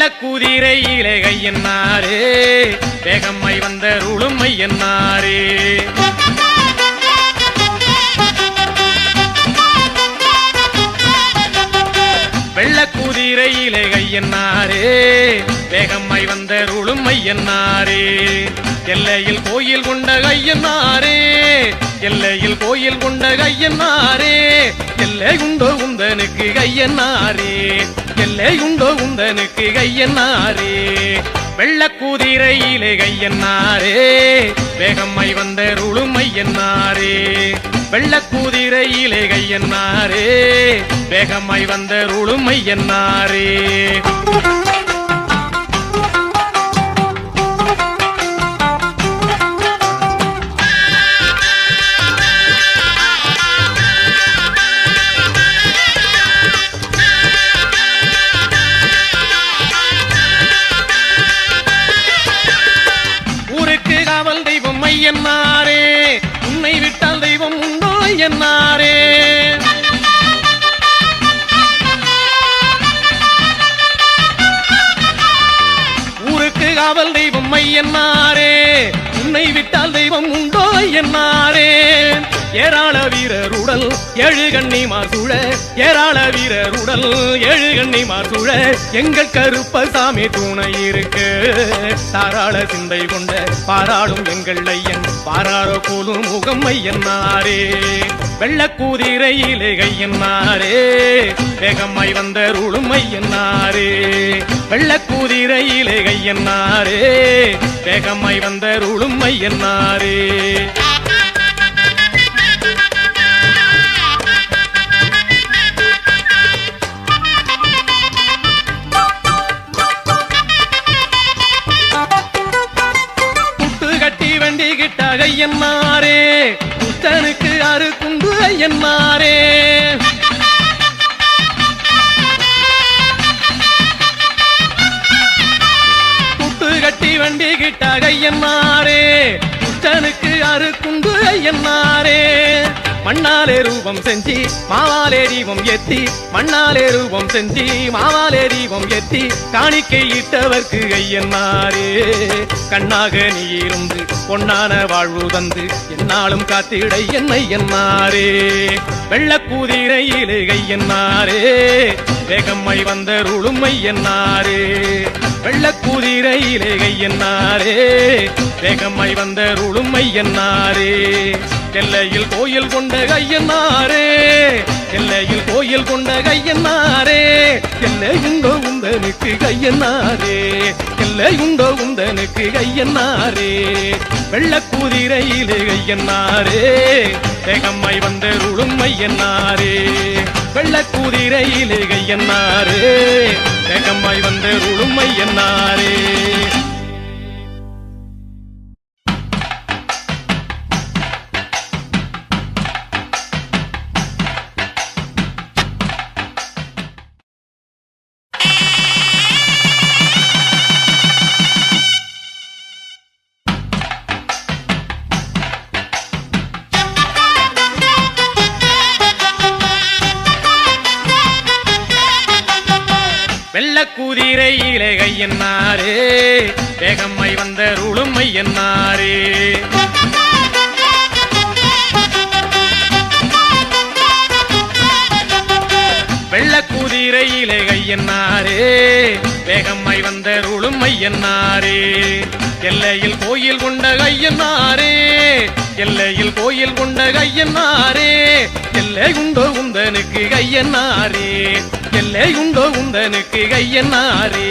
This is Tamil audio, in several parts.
வெள்ளக்குதிரையிலே கையன்னாரே வேகம்மை வந்த ருளுமை என்னாரே வெள்ளக்குதிரையிலே கையன்னாரே வேகம்மை வந்த ருளுமை என்னாரே எல்லையில் கோயில் கொண்ட கையன்னாரே எல்லையில் கோயில் கொண்ட கையன்னாரே எல்லை உண்டோ உந்தனுக்கு கையன்னாரே எல்லை உண்டோ உந்தனுக்கு கையன்னாரே வெள்ளக்குதிரையிலே கையன்னாரே வேகம்மை வந்த ருளுமை என்னாரே வெள்ளக்குதிரையிலே கையன்னாரே வேகம்மை வந்த ருளுமை என்னாரே என்னாரே உன்னை விட்டால் தெய்வம் உண்டோ என்னாரே ஊருக்கு காவல் தெய்வம் மையன்னாரே உன்னை விட்டால் தெய்வம் உண்டோ என்னாரே ஏராள வீரருடல் ஏழு கண்ணிமார் சூழ ஏராள வீரருடல் ஏழு கண்ணிமார் சூழ எங்கள் கருப்பசாமி துணை இருக்கு தாராள சிந்தை கொண்ட பாராளும் எங்கள் ஐயன் பாராரோ போலும் முகம் ஐயன்னாரே வெள்ளக்குதிரையிலே கையன்னாரே வேகம்மை வந்த ருளும் ஐயன்னாரே வெள்ளக்குதிரையிலே கையன்னாரே வேகம்மை வந்த ருளும் ஐயன்னாரே ஐயன்னாரே புத்தனுக்கு அறுக்குண்டு ஐயன்னாரே புட்டு கட்டி வண்டி கிட்டாக ஐயன்னாரே புத்தனுக்கு அறுக்குண்டு ஐயன்னாரே மண்ணாலே ரூபம் செஞ்சி மாவாலே தீபம் ஏத்தி மண்ணாலே ரூபம் செஞ்சி மாவாலே தீபம் ஏத்தி காணிக்கை இட்டவர்க்கு ஐயன்னாரே கண்ணாக நீ இருந்து பொன்னான வாழ்வு தந்து என்னாலும் காத்திட என்னை என்னாரே வெள்ளக்குதிரையிலே கையன்னாரே வேகம்மை வந்த ருளுமை என்னாரே வெள்ளக்குதிரையிலே கையன்னாரே வேகம்மை வந்த ருளுமை என்னாரே எல்லையில் கோயில் கொண்ட கையன்னாரே எல்லையில் கோயில் கொண்ட கையன்னாரே எல்லை உண்டோ உந்தனுக்கு கையன்னாரே எல்லை உண்டோ உந்தனுக்கு கையன்னாரே வெள்ளக்குதிரையிலே கையன்னாரே வேகம்மை வந்த ருளுமை என்னாரே வெள்ளக்குதிரையிலே கையன்னாரே வேகம்மை வந்த ருளுமை என்னாரே வெள்ளக்குதிரையிலே கையன்னாரே வேகம்மை வந்த ருளுமை என்னாரே வெள்ளக்குதிரையிலே கையன்னாரே வேகம்மை வந்த ருளுமை என்னாரே எல்லையில் கோயில் கொண்ட கையன்னாரே எல்லையில் கோயில் கொண்ட கையன்னாரே எல்லை உண்டோ உந்தனுக்கு கையன்னாரே எல்லை உண்டோ உந்தனுக்கு கையன்னாரே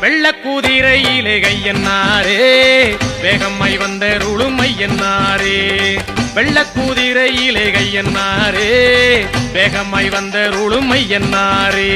வெள்ளக்குதிரையிலே கையன்னாரே வேகம்மை வந்த ருளுமை என்னாரே வெள்ளக்குதிரையிலே கையன்னாரே வேகம்மை வந்த ருளுமை என்னாரே